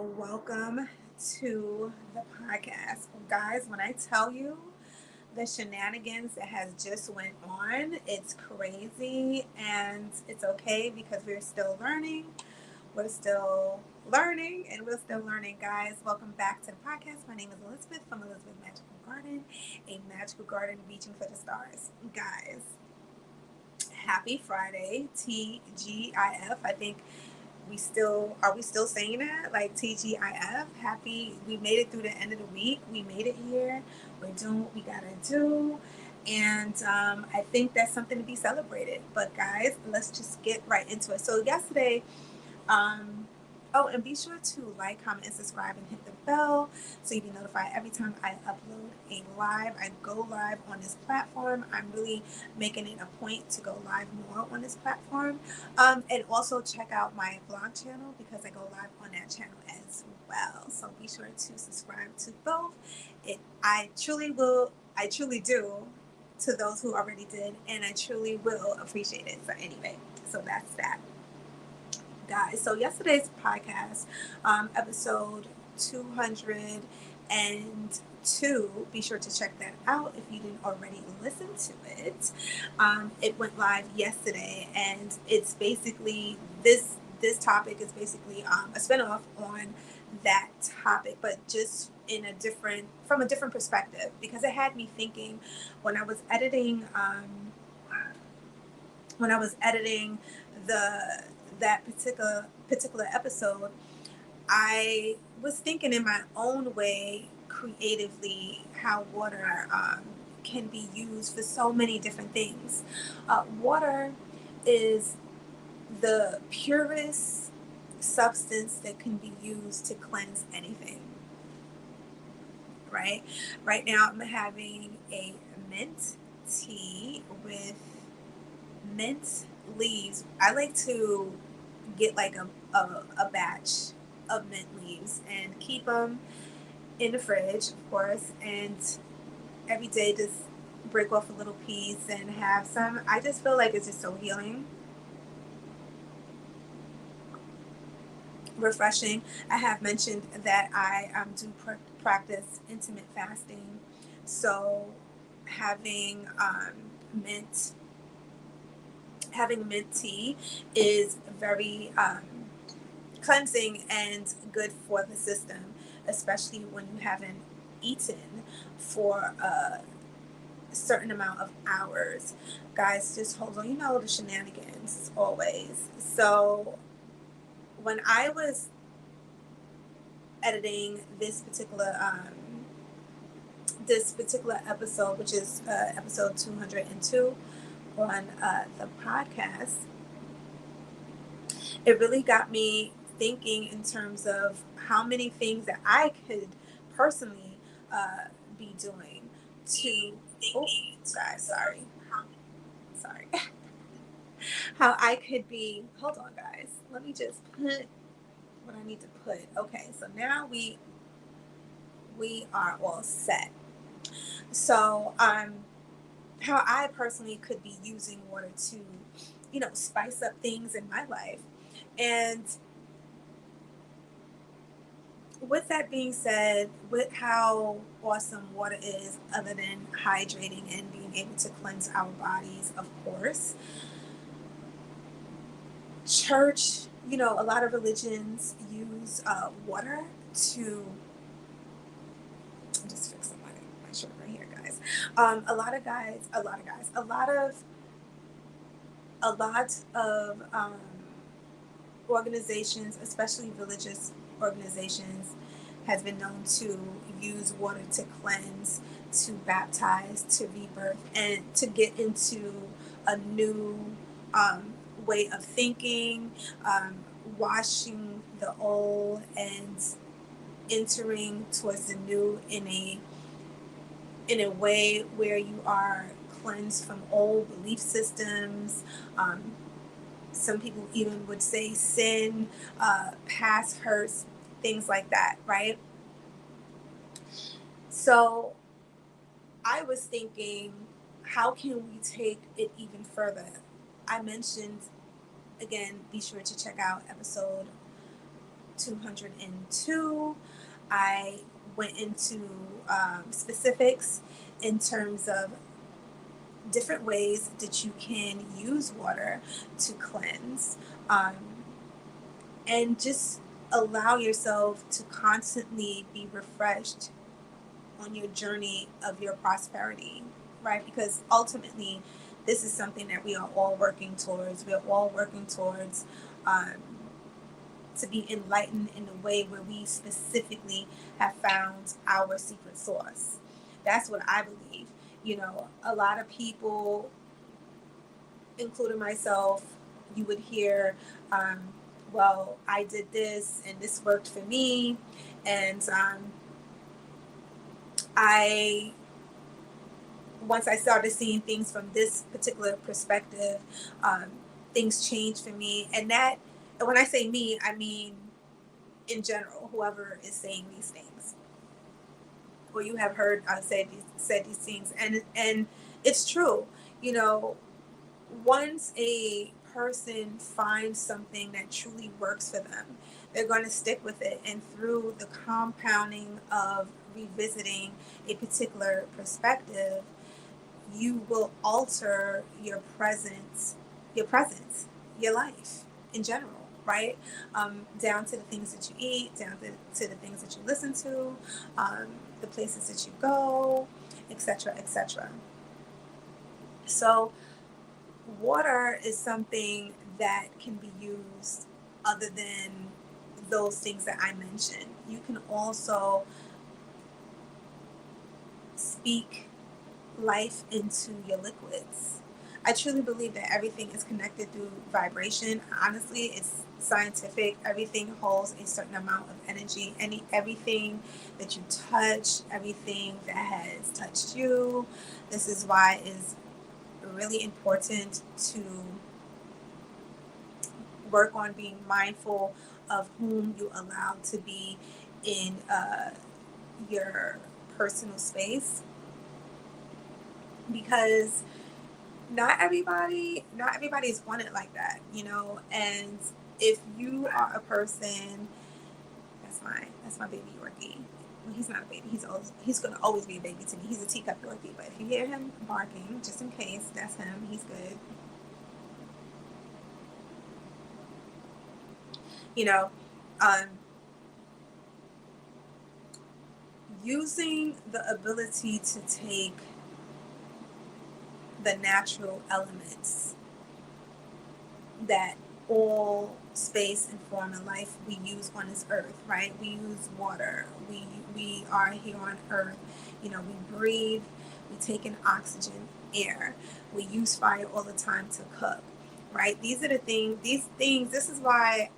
welcome to the podcast. Guys, when I tell you the shenanigans that has just went on, it's crazy and it's okay because we're still learning. We're still learning and we're still learning, guys. Welcome back to the podcast. My name is Elizabeth from Elizabeth Magical Garden, a magical garden reaching for the stars. Guys, happy Friday, TGIF. I think we still saying that, like TGIF? Happy we made it through the end of the week. We made it here. We're doing what we gotta do, and I think that's something to be celebrated. But guys, let's just get right into it. So yesterday, um, oh, and be sure to like, comment, and subscribe, and hit the bell so you be notified every time I upload a live. I go live on this platform. I'm really making it a point to go live more on this platform. And also check out my vlog channel because I go live on that channel as well. So be sure to subscribe to both. I truly will. I truly do. To those who already did, and I truly will appreciate it. So anyway, so that's that, guys. So yesterday's podcast, episode 202. Be sure to check that out if you didn't already listen to it. It went live yesterday, and it's basically this topic is basically a spinoff on that topic, but just in a different from a different perspective because it had me thinking when I was editing. When I was editing the that particular episode, I was thinking in my own way creatively how water can be used for so many different things. Water is the purest substance that can be used to cleanse anything, right? Right now, I'm having a mint tea with mint leaves. I like to get like a batch of mint leaves and keep them in the fridge, of course, and every day just break off a little piece and have some. I just feel like it's just so healing, refreshing. I have mentioned that I do practice intermittent fasting, so having mint having mint tea is very cleansing and good for the system, especially when you haven't eaten for a certain amount of hours. Guys, just hold on. You know the shenanigans always. So when I was editing this particular episode, which is episode 202 on the podcast, it really got me thinking in terms of how many things that I could personally be doing to. Oh, guys, sorry. How I could be. Hold on, guys. Let me just put what I need to put. Okay, so now we are all set. So how I personally could be using water to, spice up things in my life, and with that being said, with how awesome water is, other than hydrating and being able to cleanse our bodies, of course, church, a lot of religions use water to. I'm just fixing my shirt right here, guys. A lot of organizations, especially religious organizations, has been known to use water to cleanse, to baptize, to rebirth, and to get into a new way of thinking, um, washing the old and entering towards the new in a way where you are cleansed from old belief systems. Some people even would say sin, past hurts, things like that, right? So I was thinking, how can we take it even further? I mentioned, again, be sure to check out episode 202. I went into specifics in terms of different ways that you can use water to cleanse, um, and just allow yourself to constantly be refreshed on your journey of your prosperity, right? Because ultimately, this is something that we are all working towards. We are all working towards um, to be enlightened in a way where we specifically have found our secret sauce. That's what I believe. You know, a lot of people, including myself, you would hear, um, well, I did this and this worked for me. And I once I started seeing things from this particular perspective, um, things changed for me. And when I say me, I mean in general, whoever is saying these things, or you have heard said these things, and it's true. You know, once a person finds something that truly works for them, they're going to stick with it, and through the compounding of revisiting a particular perspective, you will alter your presence, your life in general, right? Down to the things that you eat, down to the things that you listen to, um, the places that you go, etc., etc. So, water is something that can be used other than those things that I mentioned. You can also speak life into your liquids. I truly believe that everything is connected through vibration. Honestly, it's scientific. Everything holds a certain amount of energy. Everything that you touch, everything that has touched you. This is why it's really important to work on being mindful of whom you allow to be in your personal space, because not everybody's wanted like that, you know. And if you are a person, that's my baby Yorkie. Well, he's not a baby. He's gonna always be a baby to me. He's a teacup Yorkie. But if you hear him barking, just in case, that's him. He's good. You know, um, using the ability to take the natural elements that all space and form and life we use on this earth, right? We use water. We are here on earth. You know, we breathe. We take in oxygen, air. We use fire all the time to cook, right? These are the things. These things. This is why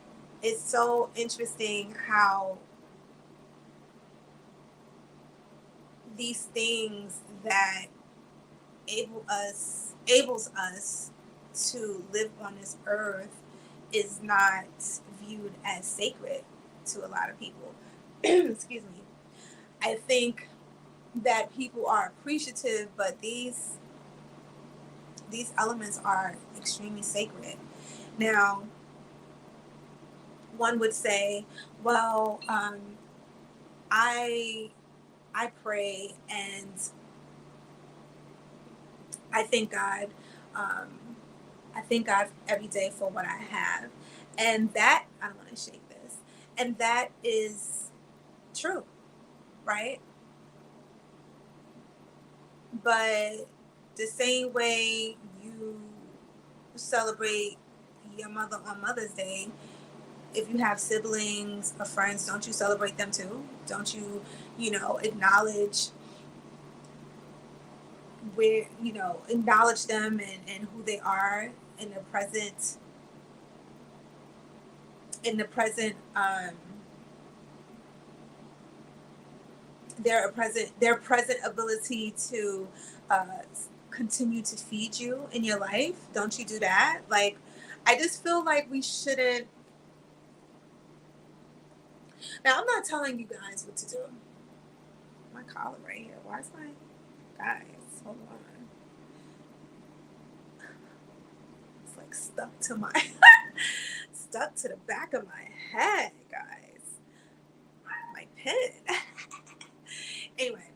it's so interesting how these things that enables us to live on this earth is not viewed as sacred to a lot of people. Excuse me. I think that people are appreciative, but these elements are extremely sacred. Now, one would say, well, I I pray and I thank God. Um, I thank God every day for what I have. And that, I don't want to shake this. And that is true, right? But the same way you celebrate your mother on Mother's Day, if you have siblings or friends, don't you celebrate them too? Don't you, acknowledge acknowledge them and who they are in the present, in the present, their present ability to uh, continue to feed you in your life. Don't you do that? Like, I just feel like we shouldn't. Now, I'm not telling you guys what to do. My collar right here. Why is my guys? Hold on. It's like stuck to my stuck to the back of my head, guys. pen. Anyway,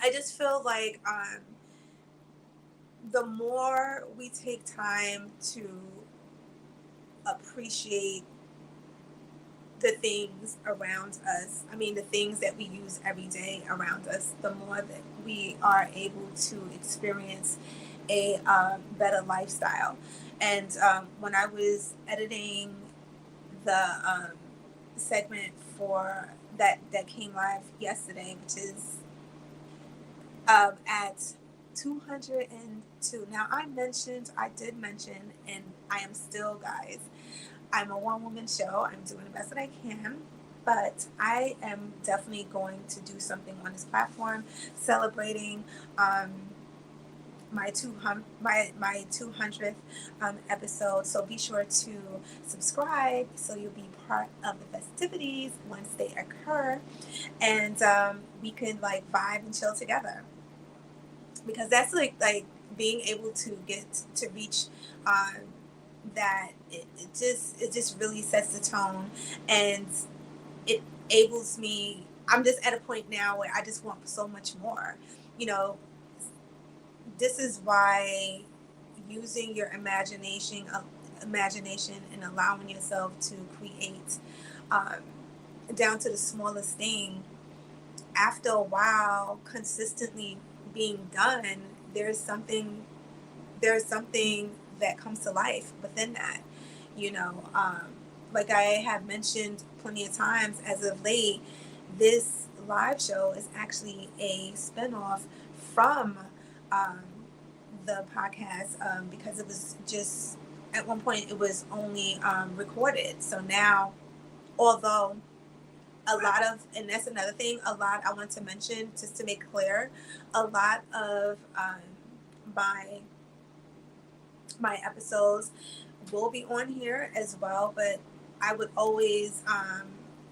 I just feel like the more we take time to appreciate the things around us, I mean, the things that we use every day around us, the more that we are able to experience a better lifestyle. And when I was editing the segment for that came live yesterday, which is at 202. Now, I did mention, and I am still, guys, I'm a one woman show. I'm doing the best that I can, but I am definitely going to do something on this platform celebrating my 200th episode. So be sure to subscribe so you'll be part of the festivities once they occur, and we can like vibe and chill together, because that's like being able to get to reach that it just really sets the tone, and it enables me. I'm just at a point now where I just want so much more, you know. This is why using your imagination and allowing yourself to create um, down to the smallest thing, after a while consistently being done, there's something there's something that comes to life within that, you know. Like I have mentioned plenty of times as of late, this live show is actually a spinoff from um, the podcast, because it was just at one point it was only recorded. So now, although a lot of, and that's another thing, a lot I want to mention just to make clear, a lot of my my episodes will be on here as well, but I would always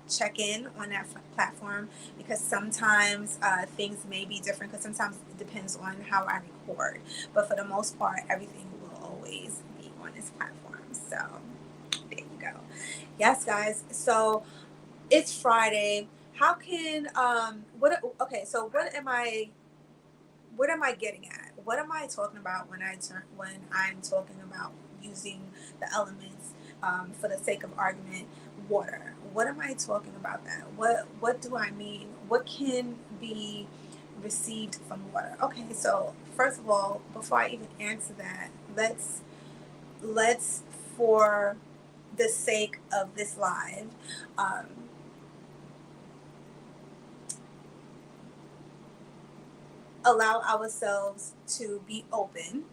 check in on that platform, because sometimes things may be different, because sometimes it depends on how I record, but for the most part everything will always be on this platform. So there you go. Yes, guys, so it's Friday. How can so what am I getting at? What am I talking about when I'm talking about using the elements, for the sake of argument, water? What am I talking about that? What do I mean? What can be received from water? Okay, so first of all, before I even answer that, let's for the sake of this live, um, allow ourselves to be open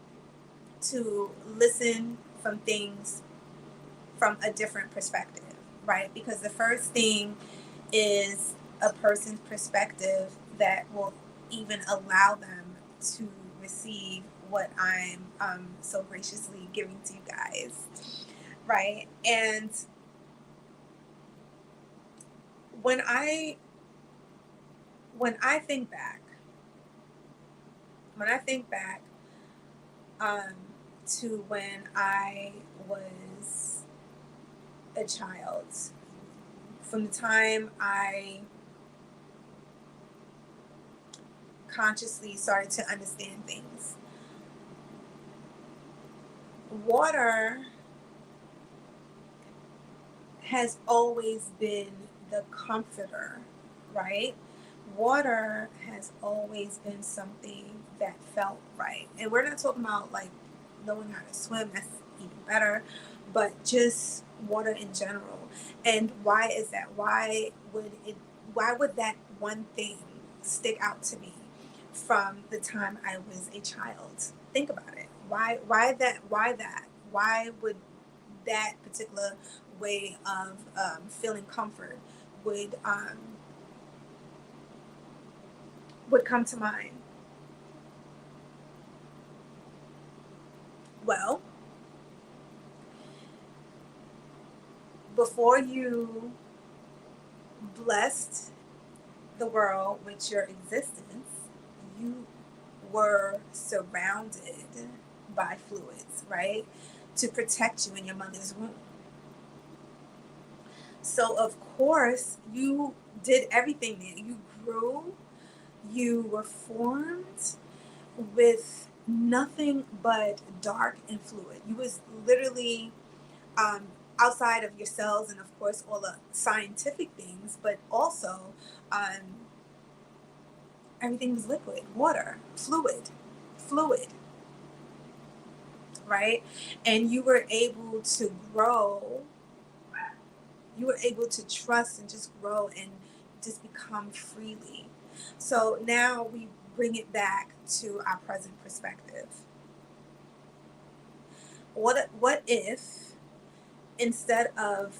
to listen from things from a different perspective, right? Because the first thing is a person's perspective that will even allow them to receive what I'm so graciously giving to you guys, right? And when I when I think back, when I think back um, to when I was a child, from the time I consciously started to understand things, water has always been the comforter, right? Water has always been something that felt right. And we're not talking about like knowing how to swim, that's even better, but just water in general. And why is that? Why would that one thing stick out to me from the time I was a child? Think about it. Why would that particular way of feeling comfort would um, would come to mind? Well, before you blessed the world with your existence, you were surrounded by fluids, right? To protect you in your mother's womb. So of course you did everything there. You grew, you were formed with nothing but dark and fluid. You was literally um, outside of your cells and of course all the scientific things, but also um, everything was liquid, water, fluid, right? And you were able to grow, you were able to trust and just grow and just become freely. So now we bring it back to our present perspective. What if instead of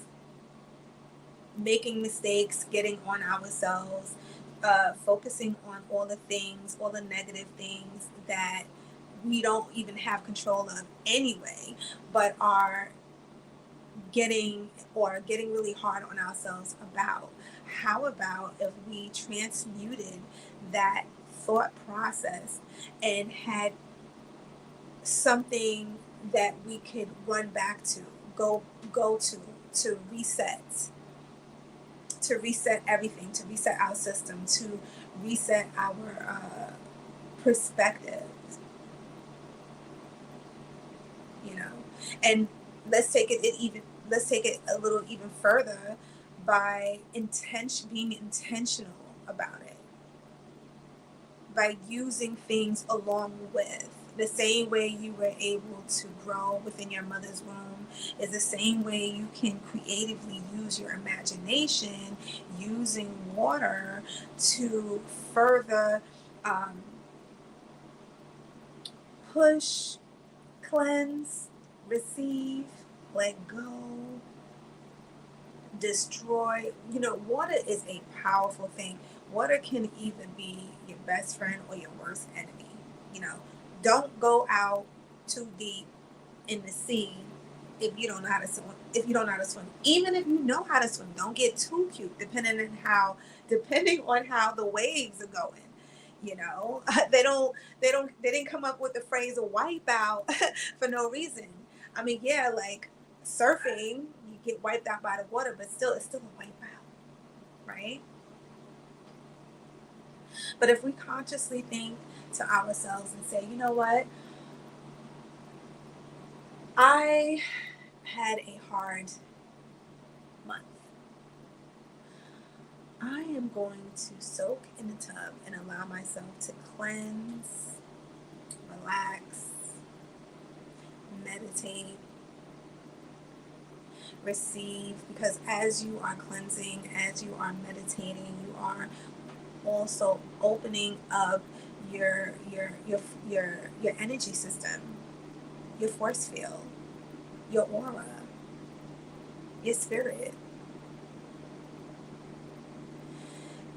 making mistakes, getting on ourselves, focusing on all the things, all the negative things that we don't even have control of anyway, but are getting really hard on ourselves about, how about if we transmuted that thought process and had something that we could run back to, go to reset everything, to reset our system, to reset our perspective, you know. And let's take it a little even further by being intentional about it, by using things along with. The same way you were able to grow within your mother's womb is the same way you can creatively use your imagination using water to further um, push, cleanse, receive, let go, destroy. You know, water is a powerful thing. Water can either be your best friend or your worst enemy. You know, don't go out too deep in the sea if you don't know how to swim. If you don't know how to swim, even if you know how to swim, don't get too cute. Depending on how the waves are going. You know, they didn't come up with the phrase "a wipe out" for no reason. I mean, yeah, like surfing, you get wiped out by the water, but still, it's still a wipe out, right? But if we consciously think to ourselves and say, you know what, I had a hard month. I am going to soak in the tub and allow myself to cleanse, relax, meditate, receive, because as you are cleansing, as you are meditating, you are also opening up your energy system, your force field, your aura, your spirit.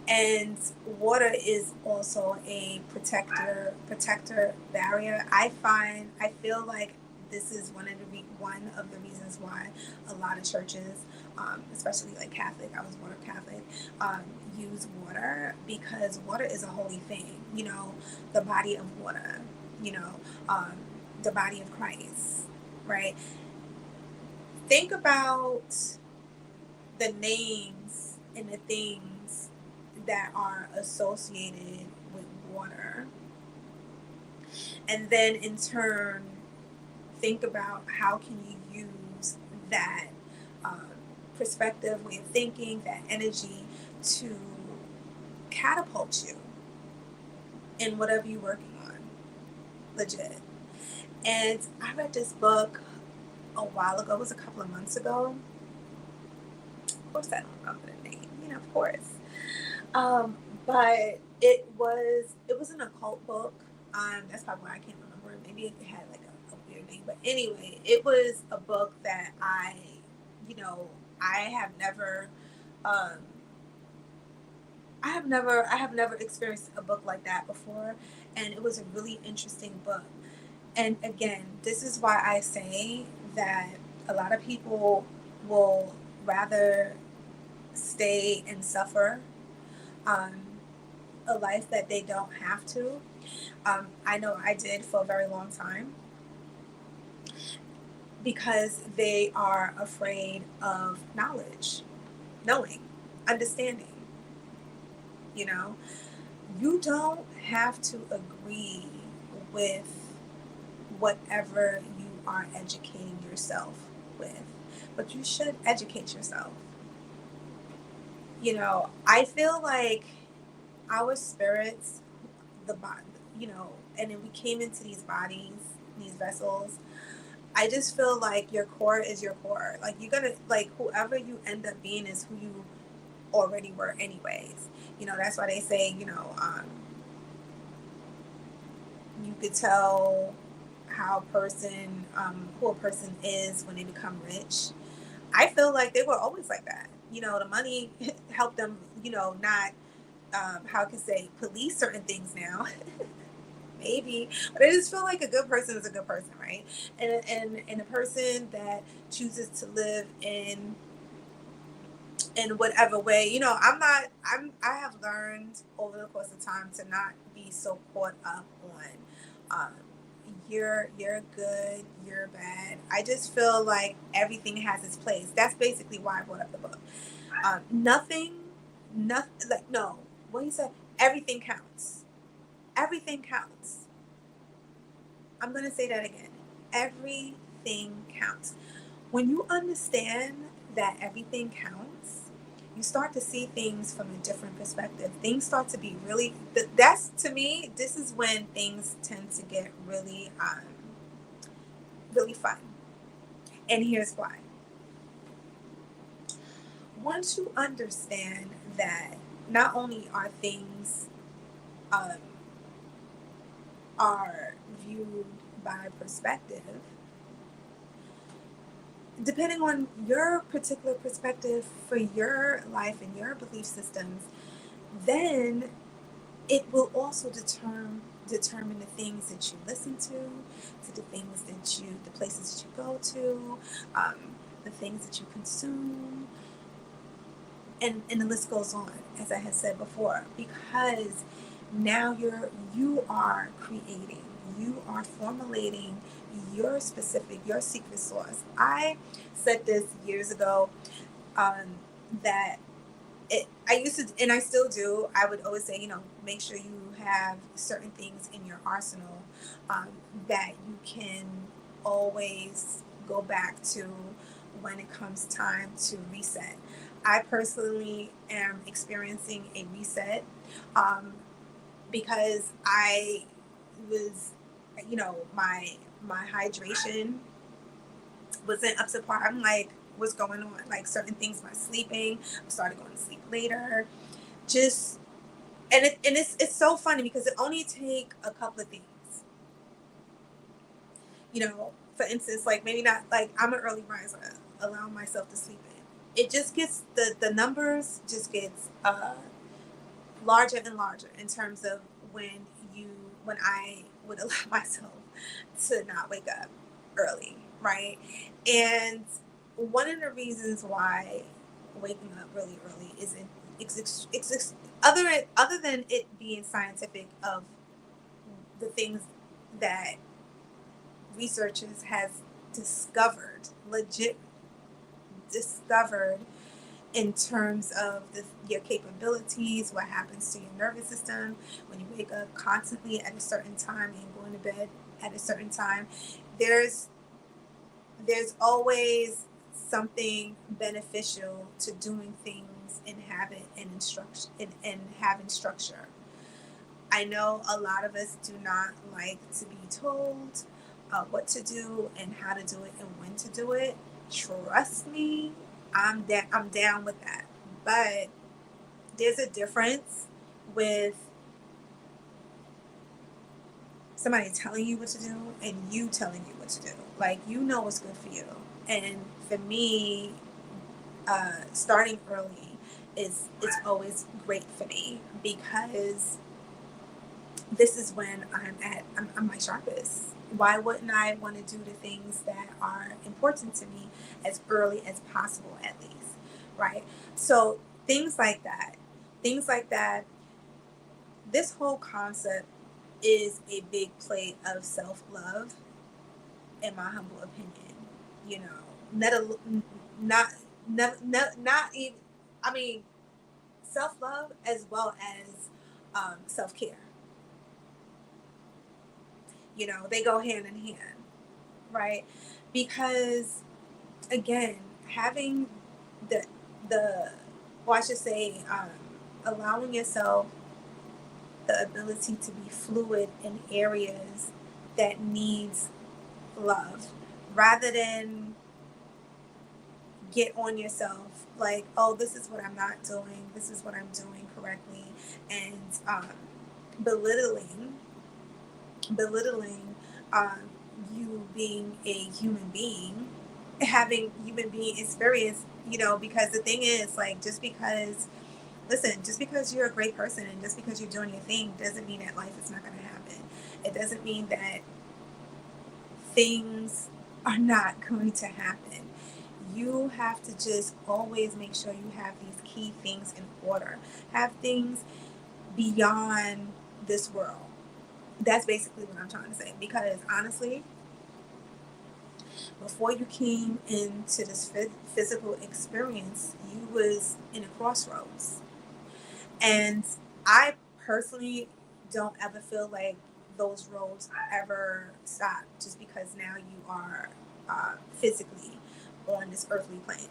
And water is also a protector barrier. I feel like this is one of the reasons why a lot of churches, especially like Catholic, I was born Catholic, um, use water, because water is a holy thing. You know, the body of water. You know, um, the body of Christ, right? Think about the names and the things that are associated with water. And then in turn, think about how can you use that um, perspective, way of thinking, that energy to catapult you in whatever you're working on, legit. And I read this book a while ago, it was a couple of months ago. Of course, I don't remember the name, you know, of course. But it was an occult book. That's probably why I can't remember it. Maybe it had like a weird name. But anyway, it was a book that you know, I have never, um, I have never experienced a book like that before, and it was a really interesting book. And again, this is why I say that a lot of people will rather stay and suffer um, a life that they don't have to. I know I did for a very long time, because they are afraid of knowledge, knowing, understanding. You know, you don't have to agree with whatever you are educating yourself with, but you should educate yourself. I feel like our spirits, the body, and then we came into these bodies, these vessels. I just feel like your core is your core. Like you're gonna like whoever you end up being is who you already were anyways. That's why they say, you could tell how a person who a person is when they become rich. I feel like they were always like that. The money helped them, not how I can say police certain things now. Maybe, but I just feel like a good person is a good person, right? And a person that chooses to live in whatever way, I have learned over the course of time to not be so caught up on you're good, you're bad. I just feel like everything has its place. That's basically why I brought up the book. Nothing, like, no, what he said, everything counts. Everything counts. I'm going to say that again. Everything counts. When you understand that everything counts, you start to see things from a different perspective. Things start to be really, that's to me, this is when things tend to get really, really fun. And here's why. Once you understand that not only are things um, are viewed by perspective, depending on your particular perspective for your life and your belief systems, then it will also determine the things that you listen to the things the places that you go to, the things that you consume, and the list goes on, as I had said before, because now you are creating, you are formulating your secret sauce. I said this years ago, that I used to, and I still do. I would always say, make sure you have certain things in your arsenal, um, that you can always go back to when it comes time to reset. I personally am experiencing a reset, um, because I was, my hydration wasn't up to par. I'm like, what's going on? Like certain things, my sleeping, I started going to sleep later. Just it's so funny because it only take a couple of things. For instance, like maybe not like I'm an early riser, allowing myself to sleep in. It just gets the numbers just gets larger and larger in terms of when I would allow myself to not wake up early, right? And one of the reasons why waking up really early isn't other than it being scientific of the things that researchers has discovered, legit discovered, in terms of your capabilities, what happens to your nervous system when you wake up constantly at a certain time and going to bed at a certain time. There's always something beneficial to doing things in habit and instruction and having structure. I know a lot of us do not like to be told what to do and how to do it and when to do it. Trust me, I'm down with that. But there's a difference with somebody telling you what to do and you telling you what to do. Like, what's good for you. And for me, starting early it's always great for me because this is when I'm my sharpest. Why wouldn't I want to do the things that are important to me as early as possible, at least, right? So things like that, things like that. This whole concept is a big play of self-love, in my humble opinion. You know, not a, not not not even. I mean, self-love as well as self-care. You know, they go hand in hand, right? Because again, having the the well, I should say, allowing yourself the ability to be fluid in areas that needs love, rather than get on yourself like, oh, this is what I'm not doing, this is what I'm doing correctly, and belittling belittling um, you being a human being, having human being experience, you know, because the thing is, like, just because, listen, just because you're a great person and just because you're doing your thing doesn't mean that life is not going to happen. It doesn't mean that things are not going to happen. You have to just always make sure you have these key things in order, have things beyond this world. That's basically what I'm trying to say. Because honestly, before you came into this physical experience, you was in a crossroads. And I personally don't ever feel like those roads ever stop just because now you are physically on this earthly plane.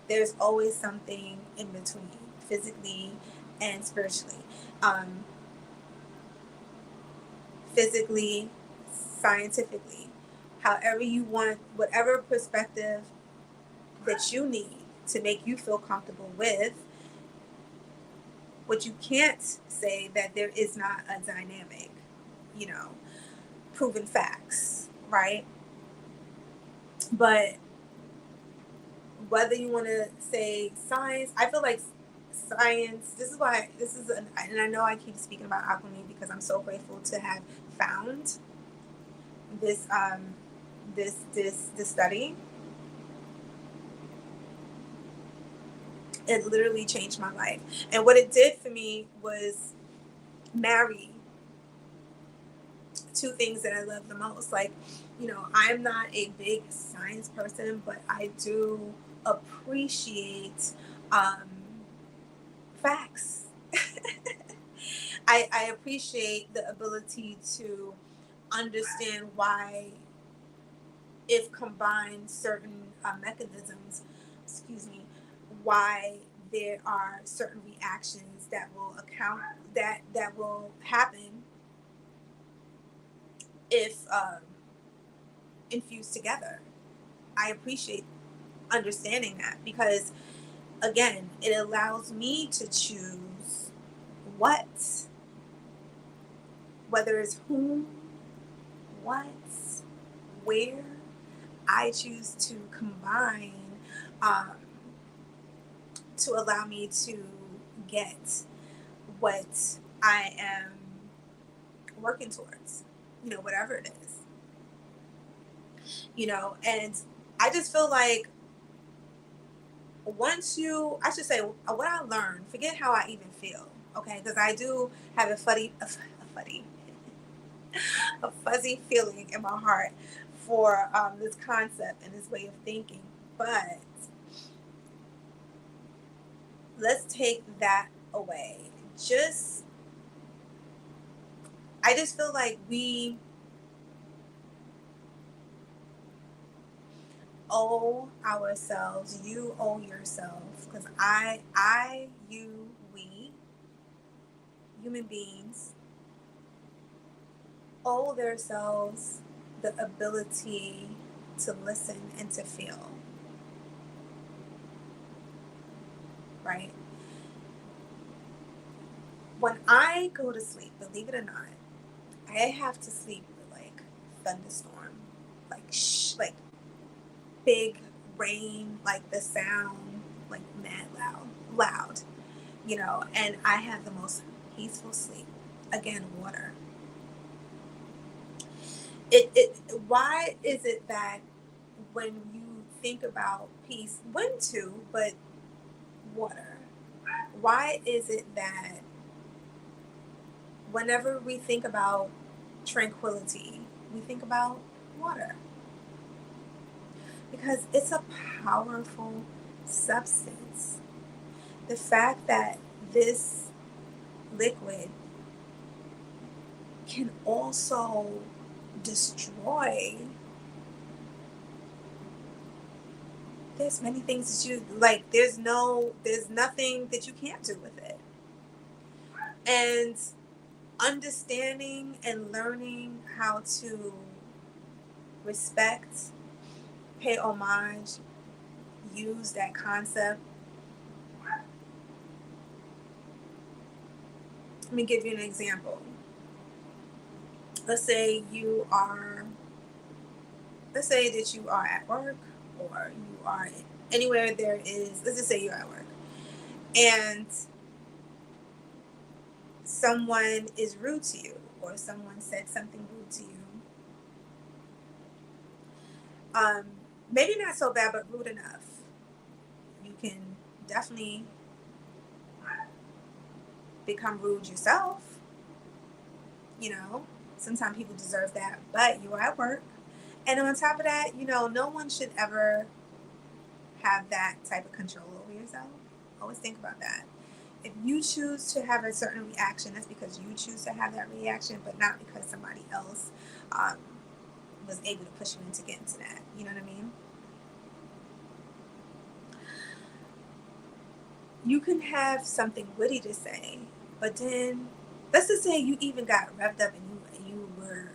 There's always something in between, physically and spiritually. Um, Physically, scientifically, however you want, whatever perspective that you need to make you feel comfortable with. What you can't say that there is not a dynamic, you know, proven facts, right? But whether you want to say science, I feel like science, this is why, and I know I keep speaking about alchemy because I'm so grateful to have found this this study. It literally changed my life. And what it did for me was marry two things that I love the most. Like, you know, I'm not a big science person, but I do appreciate um, facts. I appreciate the ability to understand why, if combined certain mechanisms, excuse me, why there are certain reactions that will account that will happen if infused together. I appreciate understanding that because, again, it allows me to choose what, whether it's whom, what, where. I choose to combine um, to allow me to get what I am working towards, you know, whatever it is, you know. And I just feel like once you, I should say, what I learned, forget how I even feel, okay? Because I do have a fuzzy feeling in my heart for this concept and this way of thinking. But let's take that away. Just, I just feel like we owe ourselves, you owe yourself, because you, we, human beings, owe themselves the ability to listen and to feel, right? When I go to sleep, believe it or not, I have to sleep with like thunderstorm, like like big rain, like the sound, like mad loud, you know, and I have the most peaceful sleep. Again, water. It why is it that when you think about peace, wind too, but water, why is it that whenever we think about tranquility, we think about water? Because it's a powerful substance. The fact that this liquid can also destroy. There's many things that you like. There's nothing that you can't do with it. And understanding and learning how to respect, pay homage, use that concept. Let me give you an example. Let's say you are, let's say that you are at work, or you are anywhere there is, let's just say you're at work, and someone is rude to you, or someone said something rude to you. Um, Maybe not so bad, but rude enough. You can definitely become rude yourself. You know, sometimes people deserve that, but you are at work. And on top of that, no one should ever have that type of control over yourself. Always think about that. If you choose to have a certain reaction, that's because you choose to have that reaction, but not because somebody else um, was able to push you into get into that. You know what I mean? You can have something witty to say, but then let's just say you even got revved up and you were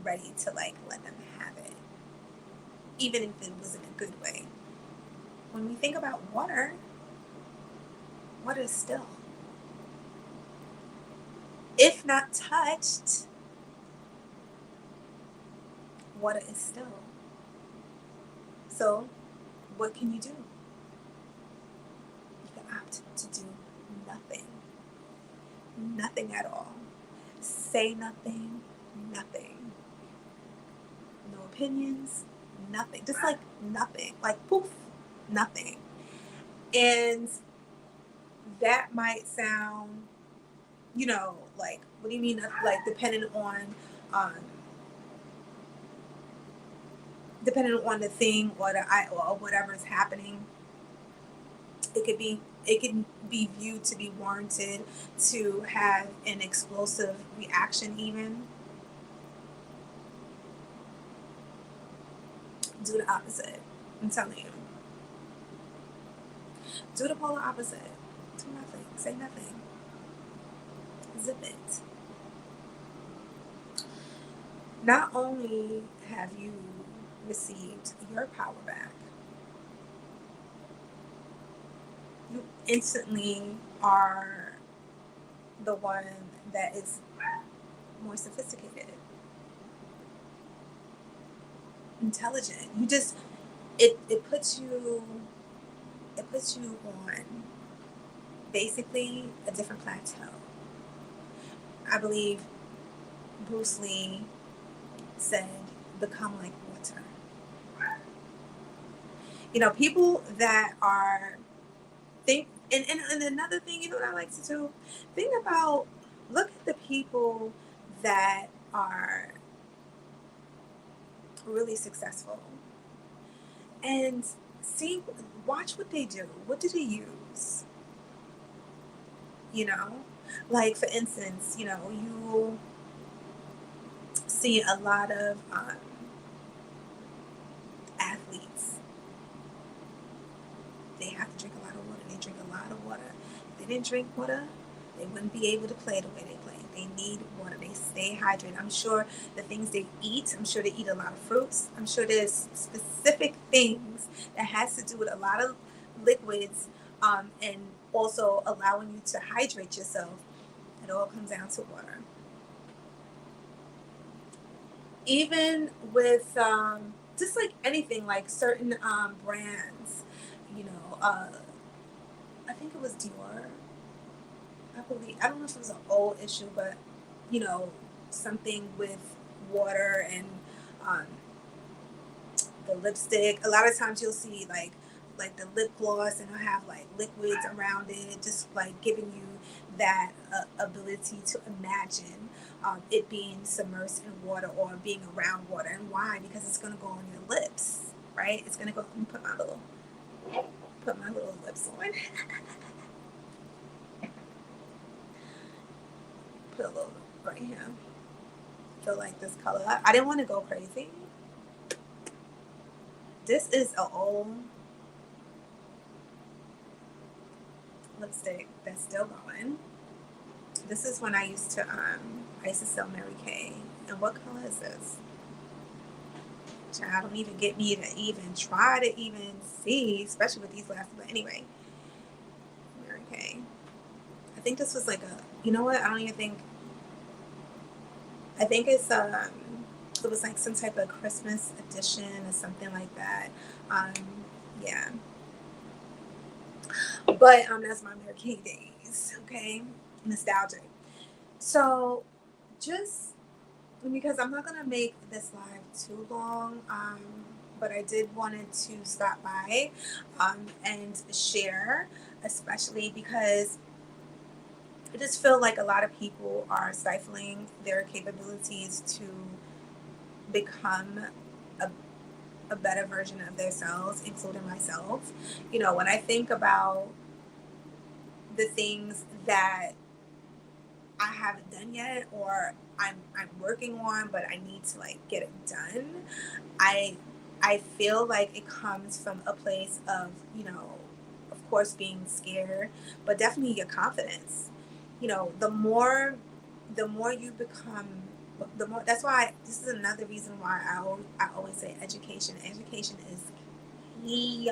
ready to like let them have it, even if it was in a good way. When we think about water, water is still. If not touched, water is still. So, what can you do? You can opt to do nothing. Nothing at all. Say nothing, nothing. No opinions, nothing. Just like nothing. Like poof, nothing. And that might sound, like, what do you mean? Like, um, depending on the thing or or whatever is happening, it can be viewed to be warranted to have an explosive reaction. Even do the opposite. I'm telling you, do the polar opposite. Do nothing. Say nothing. Zip it. Not only have you received your power back, you instantly are the one that is more sophisticated, intelligent. You just it puts you on basically a different plateau. I believe Bruce Lee said, "Become like water." People that are think and another thing, what I like to do, think about, look at the people that are really successful and see, watch what they do. What do they use? you know like, for instance, you see a lot of athletes. They have to drink a lot of water. They drink a lot of water. If they didn't drink water, they wouldn't be able to play the way they play. They need water. They stay hydrated. I'm sure the things they eat, I'm sure they eat a lot of fruits. I'm sure there's specific things that has to do with a lot of liquids, and also allowing you to hydrate yourself. It all comes down to water. Even with just like anything, like certain brands, you know, uh, I think it was Dior. I believe, I don't know if it was an old issue, but something with water and um, the lipstick. A lot of times you'll see like the lip gloss, and it'll have like liquids around it, just like giving you that ability to imagine it being submersed in water or being around water. And why? Because it's going to go on your lips, right? It's going to go. Let me put my little lips on. put a little right here. Feel like this color. I didn't want to go crazy. This is an old lipstick that's still going. This is when I used to sell Mary Kay. And what color is this? Child, don't even get me to even try to even see, especially with these glasses. But anyway, Mary Kay. I think this was like a, you know what? I don't even think. I think it's it was like some type of Christmas edition or something like that. Yeah. But that's my Mary Kay days. Okay, nostalgic. So just because I'm not gonna make this live too long, but I did wanted to stop by and share, especially because I just feel like a lot of people are stifling their capabilities to become a, a better version of themselves, including myself. You know, when I think about the things that I haven't done yet or I'm working on but I need to like get it done, I I feel like it comes from a place of, you know, of course being scared, but definitely your confidence. You know, the more you become, the more, that's why this is another reason why I always say education is key.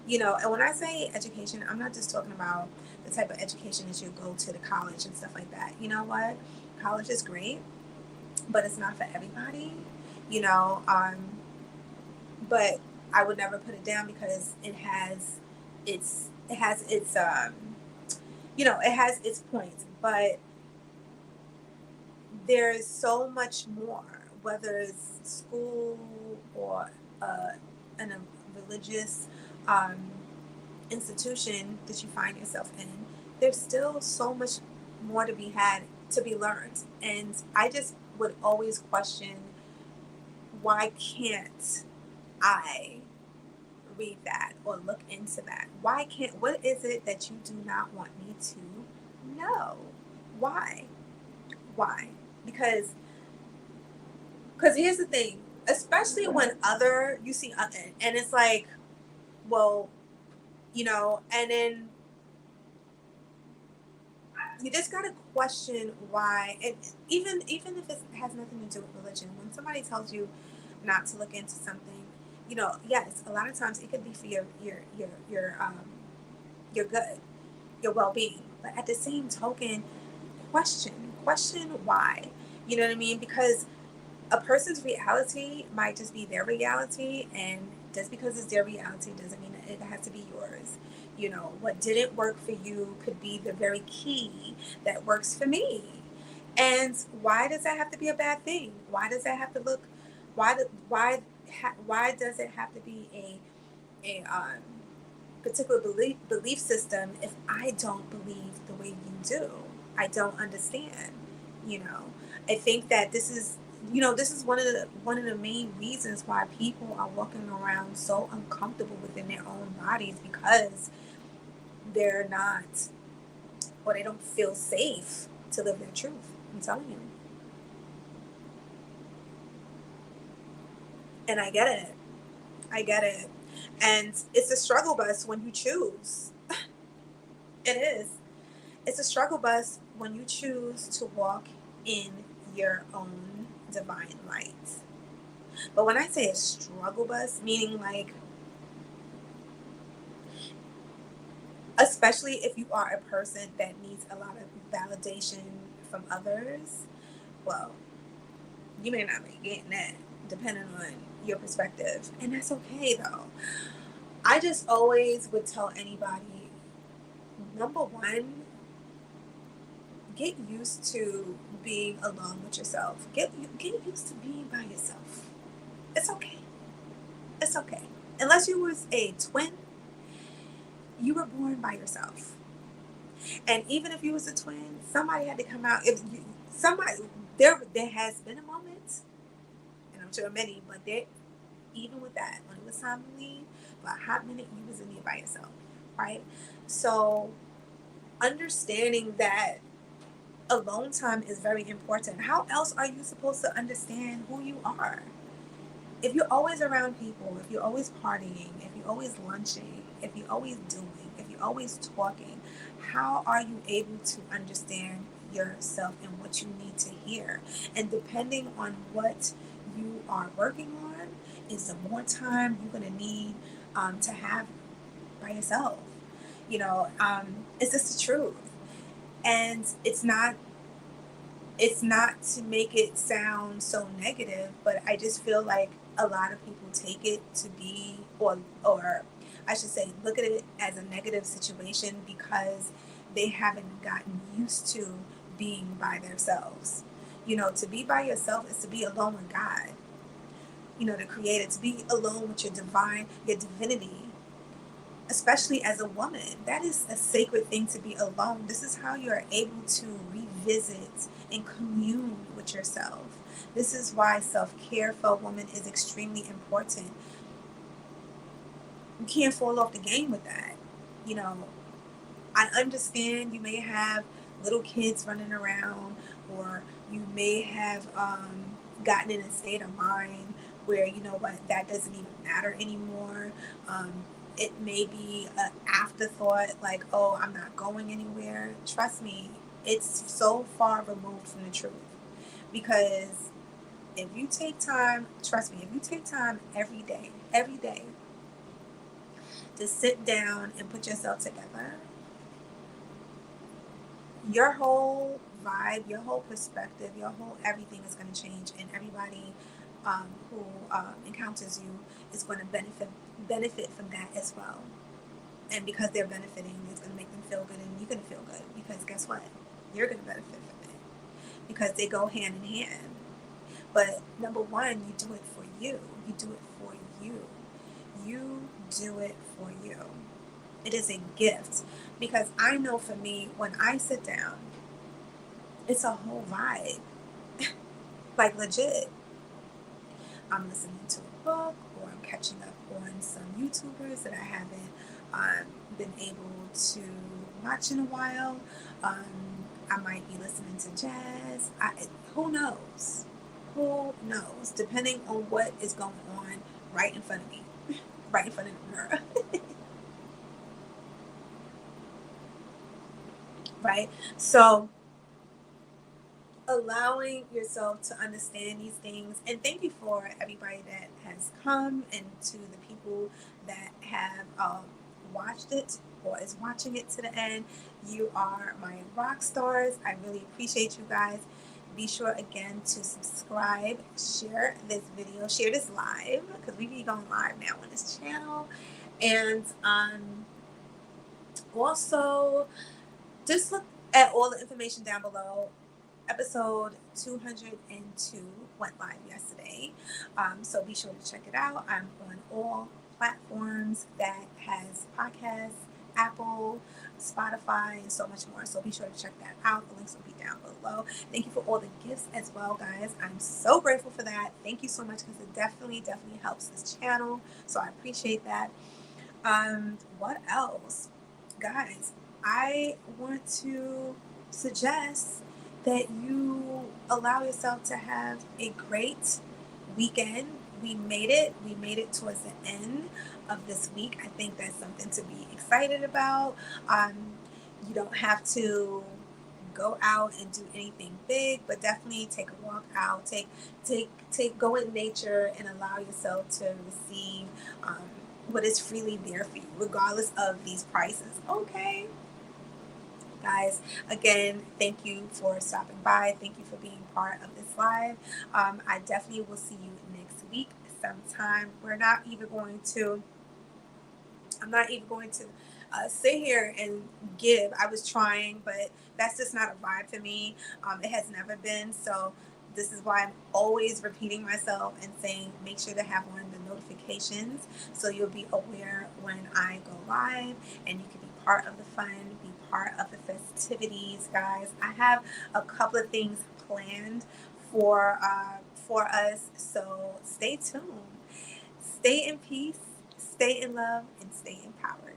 You know, and when I say education, I'm not just talking about the type of education that you go to the college and stuff like that. You know what? College is great, but it's not for everybody. You know, but I would never put it down because it has its you know, it has its points, but there's so much more, whether it's school or in a religious um, institution that you find yourself in. There's still so much more to be had, to be learned. And I just would always question, why can't I read that or look into that? Why can't, what is it that you do not want me to know? Why? Why? Because here's the thing, especially when other, you see other, and it's like, well, you know, and then you just gotta question why. And even if it has nothing to do with religion, when somebody tells you not to look into something, you know, yes, a lot of times it could be for your good, your well-being, but at the same token, question why. You know what I mean? Because a person's reality might just be their reality, and just because it's their reality doesn't mean that it has to be yours. You know, what didn't work for you could be the very key that works for me. And why does that have to be a bad thing? Why does that have to look, why does it have to be a particular belief system if I don't believe the way you do? I don't understand. You know, I think that this is, you know, this is one of the main reasons why people are walking around so uncomfortable within their own bodies, because they're not, or they don't feel safe to live their truth. I'm telling you. And I get it. I get it. And it's a struggle bus when you choose. It is. It's a struggle bus when you choose to walk in your own divine light. But when I say a struggle bus, meaning like, especially if you are a person that needs a lot of validation from others, well, you may not be getting that depending on your perspective. And that's okay though. I just always would tell anybody, number one, get used to being alone with yourself. Get used to being by yourself. It's okay. It's okay. Unless you was a twin, you were born by yourself. And even if you was a twin, somebody had to come out. If you, somebody, there has been a moment, and I'm sure many, but there, even with that, when it was time to leave, for a hot minute, you was in there by yourself, right? So understanding that alone time is very important. How else are you supposed to understand who you are? If you're always around people, if you're always partying, if you're always lunching, if you're always doing, if you're always talking, how are you able to understand yourself and what you need to hear? And depending on what you are working on, is the more time you're going to need to have by yourself. It's just the truth. And it's not to make it sound so negative, but I just feel like a lot of people take it to be, or I should say, look at it as a negative situation because they haven't gotten used to being by themselves. To be by yourself is to be alone with God. The Creator, to be alone with your divinity, especially as a woman. That is a sacred thing, to be alone. This is how you are able to revisit and commune with yourself. This is why self-care for a woman is extremely important. You can't fall off the game with that. You know, I understand you may have little kids running around, or you may have gotten in a state of mind where, what, that doesn't even matter anymore. Um, it may be an afterthought, like, oh, I'm not going anywhere. Trust me, it's so far removed from the truth. Because if you take time, trust me, if you take time every day, to sit down and put yourself together, your whole vibe, your whole perspective, your whole everything is going to change, and everybody who encounters you is going to benefit from that as well. And because they're benefiting, it's going to make them feel good, and you're going to feel good because guess what? You're going to benefit from it because they go hand in hand. But number one, you do it for you. You do it for you. You do it for you. It is a gift because I know for me, when I sit down, it's a whole vibe. Like legit. I'm listening to a book, or I'm catching up on some YouTubers that I haven't been able to watch in a while. I might be listening to jazz. Who knows? Who knows? Depending on what is going on right in front of me, right in front of the mirror. Right? So allowing yourself to understand these things, and thank you for everybody that has come, and to the people that have watched it or is watching it to the end. You are my rock stars. I really appreciate you guys. Be sure again to subscribe, share this video, share this live, because we be going live now on this channel. And also just look at all the information down below. Episode 202 went live yesterday, so be sure to check it out. I'm on all platforms that has podcasts, Apple, Spotify, and so much more, so be sure to check that out. The links will be down below. Thank you for all the gifts as well, guys. I'm so grateful for that. Thank you so much, because it definitely helps this channel, so I appreciate that. What else, guys? I want to suggest that you allow yourself to have a great weekend. We made it. We made it towards the end of this week. I think that's something to be excited about. You don't have to go out and do anything big, but definitely take a walk out. Go in nature and allow yourself to receive what is freely there for you, regardless of these prices. Okay. Guys, again, thank you for stopping by. Thank you for being part of this live. I definitely will see you next week sometime. I'm not even going to sit here and give. I was trying, but that's just not a vibe for me. It has never been. So this is why I'm always repeating myself and saying, make sure to have on the notifications so you'll be aware when I go live, and you can be part of the fun, be part of the festivities, guys. I have a couple of things planned for us, so stay tuned. Stay in peace, stay in love, and stay empowered.